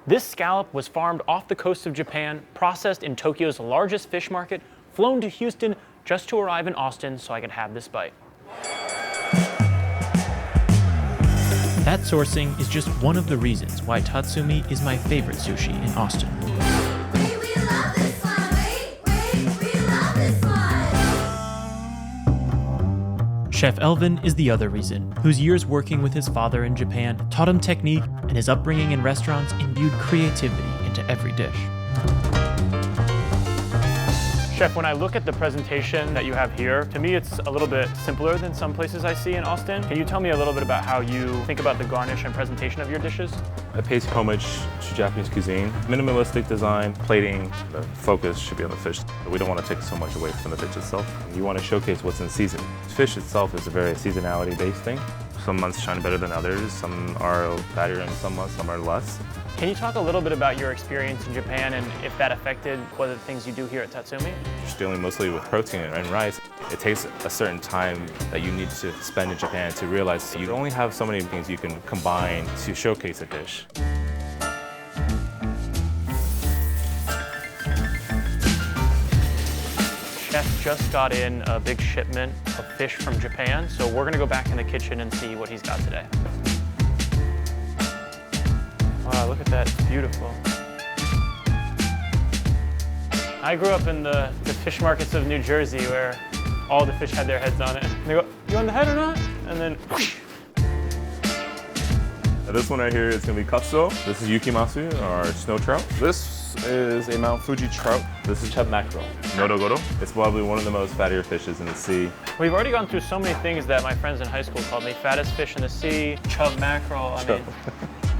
This scallop was farmed off the coast of Japan, processed in Tokyo's largest fish market, flown to Houston just to arrive in Austin so I could have this bite. That sourcing is just one of the reasons why Tatsumi is my favorite sushi in Austin. Chef Elvin is the other reason, whose years working with his father in Japan taught him technique, and his upbringing in restaurants imbued creativity into every dish. Chef, when I look at the presentation that you have here, to me it's a little bit simpler than some places I see in Austin. Can you tell me a little bit about how you think about the garnish and presentation of your dishes? It pays homage to Japanese cuisine. Minimalistic design, plating, the focus should be on the fish. We don't want to take so much away from the fish itself. You want to showcase what's in season. Fish itself is a very seasonality-based thing. Some months shine better than others, some are better in some months, some are less. Can you talk a little bit about your experience in Japan and if that affected what are the things you do here at Tatsumi? You're dealing mostly with protein and rice. It takes a certain time that you need to spend in Japan to realize you only have so many things you can combine to showcase a dish. Chef just got in a big shipment of fish from Japan, so we're gonna go back in the kitchen and see what he's got today. Wow, look at that, it's beautiful. I grew up in the fish markets of New Jersey where all the fish had their heads on it. And they go, you want the head or not? And then whoosh. This one right here is gonna be katsuo. This is yukimasu, or snow trout. This is a Mount Fuji trout. This is chub mackerel, norogoro. It's probably one of the most fattier fishes in the sea. We've already gone through so many things that my friends in high school called me. Fattest fish in the sea, chub mackerel, I mean.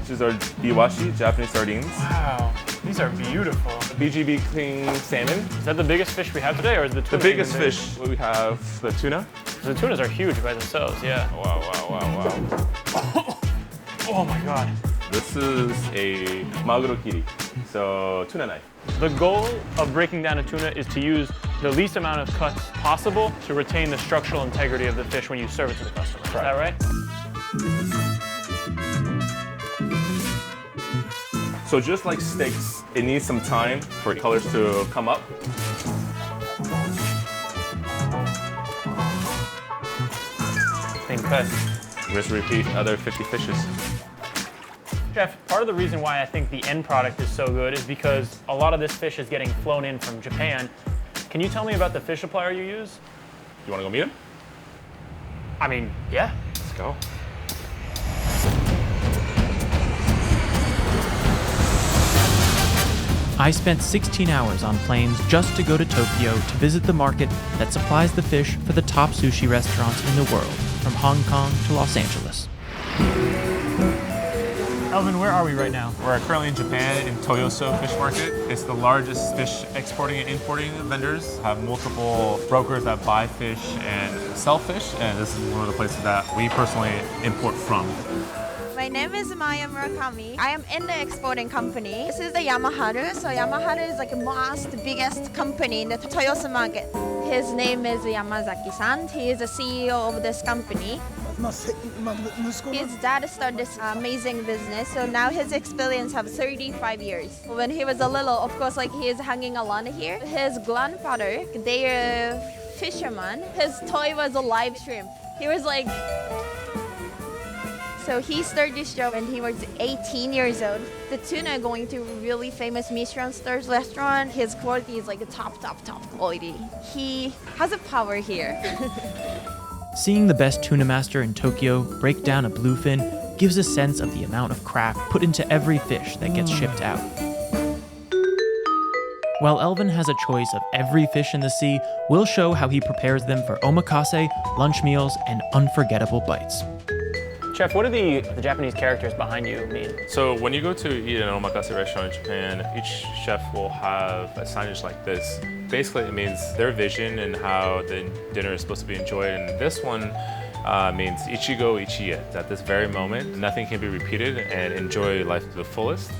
These are iwashi, Japanese sardines. Wow, these are beautiful. BGB king salmon. Is that the biggest fish we have today, or is the tuna? The biggest fish, we have the tuna. The tunas are huge by themselves, yeah. Wow, wow, wow, wow. Oh my God. This is a maguro kiri, so tuna knife. The goal of breaking down a tuna is to use the least amount of cuts possible to retain the structural integrity of the fish when you serve it to the customer. Is that right? So just like steaks, it needs some time for colors to come up. Same cut. Rinse and repeat another 50 fishes. Chef, part of the reason why I think the end product is so good is because a lot of this fish is getting flown in from Japan. Can you tell me about the fish supplier you use? You wanna go meet him? I mean, yeah. Let's go. I spent 16 hours on planes just to go to Tokyo to visit the market that supplies the fish for the top sushi restaurants in the world, from Hong Kong to Los Angeles. Elvin, where are we right now? We're currently in Japan in Toyoso Fish Market. It's the largest fish exporting and importing vendors. Have multiple brokers that buy fish and sell fish, and this is one of the places that we personally import from. My name is Maya Murakami. I am in the exporting company. This is the Yamaharu. So Yamaharu is like the most biggest company in the Toyosu market. His name is Yamazaki-san. He is the CEO of this company. His dad started this amazing business, so now his experience have 35 years. When he was a little, of course, like he is hanging along here. His grandfather, they are fisherman. His toy was a live shrimp. He was like, so he started this job when he was 18 years old. The tuna going to a really famous Michelin stars restaurant. His quality is like a top quality. He has a power here. Seeing the best tuna master in Tokyo break down a bluefin gives a sense of the amount of craft put into every fish that gets shipped out. While Elvin has a choice of every fish in the sea, we'll show how he prepares them for omakase, lunch meals, and unforgettable bites. Chef, what do the Japanese characters behind you mean? So when you go to eat at an omakase restaurant in Japan, each chef will have a signage like this. Basically, it means their vision and how the dinner is supposed to be enjoyed. And this one means ichigo ichie. At this very moment, nothing can be repeated, and enjoy life to the fullest.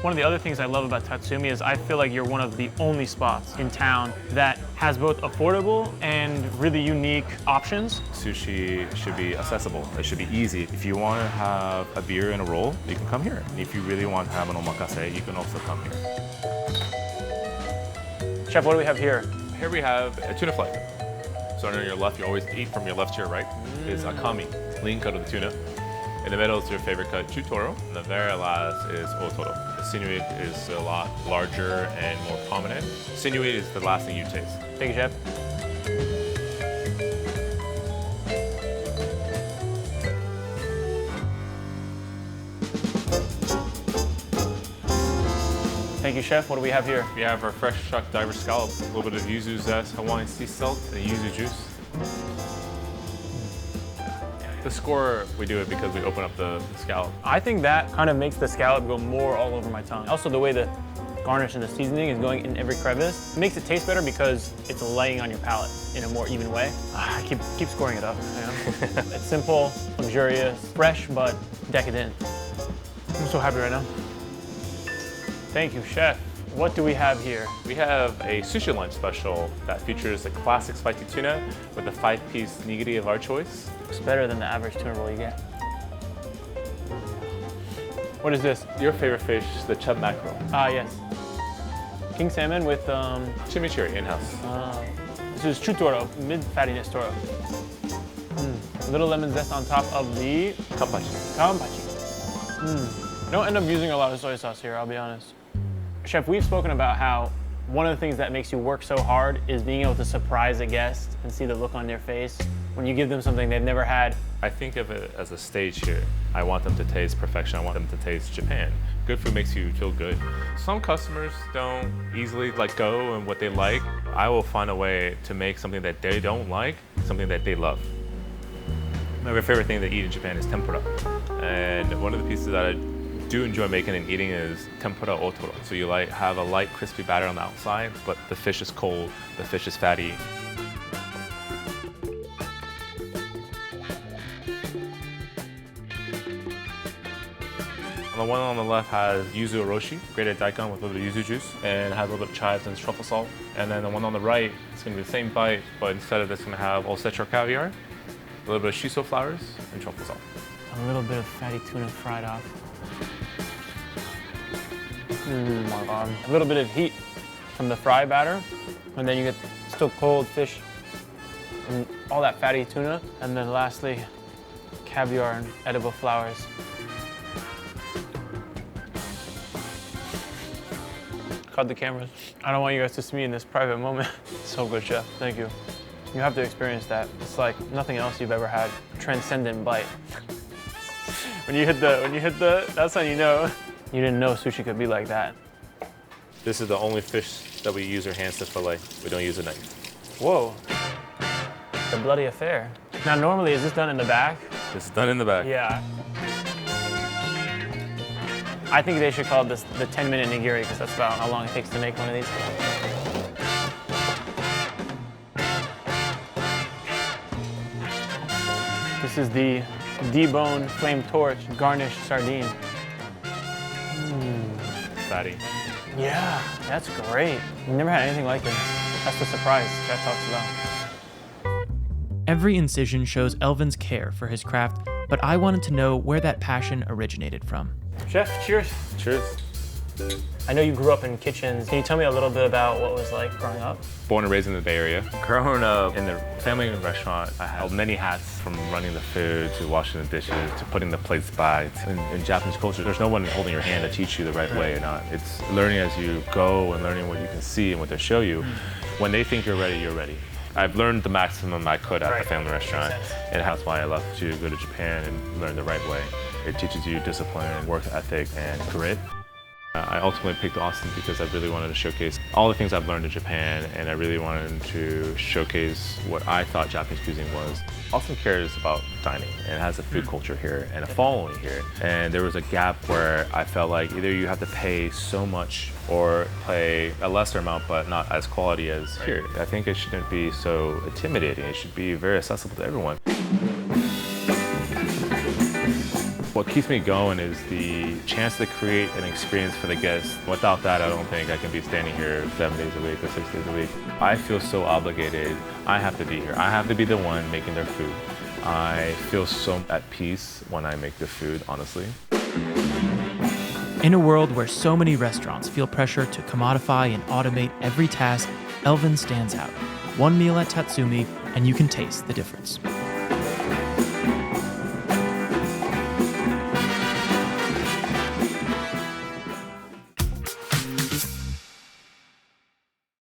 One of the other things I love about Tatsumi is I feel like you're one of the only spots in town that has both affordable and really unique options. Sushi should be accessible. It should be easy. If you want to have a beer and a roll, you can come here. And if you really want to have an omakase, you can also come here. Chef, what do we have here? Here we have a tuna fillet. So on your left, you always eat from your left to your right, is akami, lean cut of the tuna. In the middle is your favorite cut, chutoro. And the very last is otoro. The sinewy is a lot larger and more prominent. Sinewy is the last thing you taste. Thank you, Chef. Thank you, Chef. What do we have here? We have our fresh shock diver scallops, a little bit of yuzu zest, Hawaiian sea salt, and yuzu juice. The score, we do it because we open up the scallop. I think that kind of makes the scallop go more all over my tongue. Also, the way the garnish and the seasoning is going in every crevice makes it taste better because it's laying on your palate in a more even way. I keep scoring it up. You know? It's simple, luxurious, fresh, but decadent. I'm so happy right now. Thank you, Chef. What do we have here? We have a sushi lunch special that features a classic spicy tuna with a 5-piece nigiri of our choice. It's better than the average tuna roll you get. What is this? Your favorite fish, the chub mackerel. Ah, yes. King salmon with Chimichurri in-house. this is chutoro, mid-fattiness toro. A little lemon zest on top of the kampachi. I don't end up using a lot of soy sauce here, I'll be honest. Chef, we've spoken about how one of the things that makes you work so hard is being able to surprise a guest and see the look on their face when you give them something they've never had. I think of it as a stage here. I want them to taste perfection. I want them to taste Japan. Good food makes you feel good. Some customers don't easily let go and what they like. I will find a way to make something that they don't like, something that they love. My favorite thing to eat in Japan is tempura. And one of the pieces that I do enjoy making and eating is tempura otoro. So you have a light, crispy batter on the outside, but the fish is cold, the fish is fatty. The one on the left has yuzu oroshi, grated daikon with a little bit of yuzu juice, and has a little bit of chives and truffle salt. And then the one on the right, it's going to be the same bite, but instead of this, it's going to have osetra caviar, a little bit of shiso flowers, and truffle salt. A little bit of fatty tuna fried off. Oh my God. A little bit of heat from the fry batter, and then you get still cold fish and all that fatty tuna. And then lastly, caviar and edible flowers. Cut the cameras. I don't want you guys to see me in this private moment. So good, Chef. Thank you. You have to experience that. It's like nothing else you've ever had. Transcendent bite. When you hit the, that's when you know you didn't know sushi could be like that. This is the only fish that we use our hands to fillet. We don't use a knife. Whoa. The bloody affair. Now, normally, is this done in the back? This is done in the back. Yeah. I think they should call this the 10-minute nigiri because that's about how long it takes to make one of these. This is the deboned flame torch garnished sardine. Fatty. Yeah, that's great. I've never had anything like it. That's the surprise Chef talks about. Every incision shows Elvin's care for his craft, but I wanted to know where that passion originated from. Chef, cheers. Cheers. I know you grew up in kitchens. Can you tell me a little bit about what it was like growing up? Born and raised in the Bay Area. Growing up in the family restaurant, I had many hats, from running the food to washing the dishes to putting the plates by. In Japanese culture, there's no one holding your hand to teach you the right way or not. It's learning as you go and learning what you can see and what they show you. When they think you're ready, you're ready. I've learned the maximum I could at the family restaurant, and that's why I love to go to Japan and learn the right way. It teaches you discipline, work ethic, and grit. I ultimately picked Austin because I really wanted to showcase all the things I've learned in Japan, and I really wanted to showcase what I thought Japanese cuisine was. Austin cares about dining and has a food culture here and a following here. And there was a gap where I felt like either you have to pay so much or pay a lesser amount but not as quality as here. I think it shouldn't be so intimidating. It should be very accessible to everyone. What keeps me going is the chance to create an experience for the guests. Without that, I don't think I can be standing here 7 days a week or 6 days a week. I feel so obligated. I have to be here. I have to be the one making their food. I feel so at peace when I make the food, honestly. In a world where so many restaurants feel pressure to commodify and automate every task, Elvin stands out. One meal at Tatsumi, and you can taste the difference.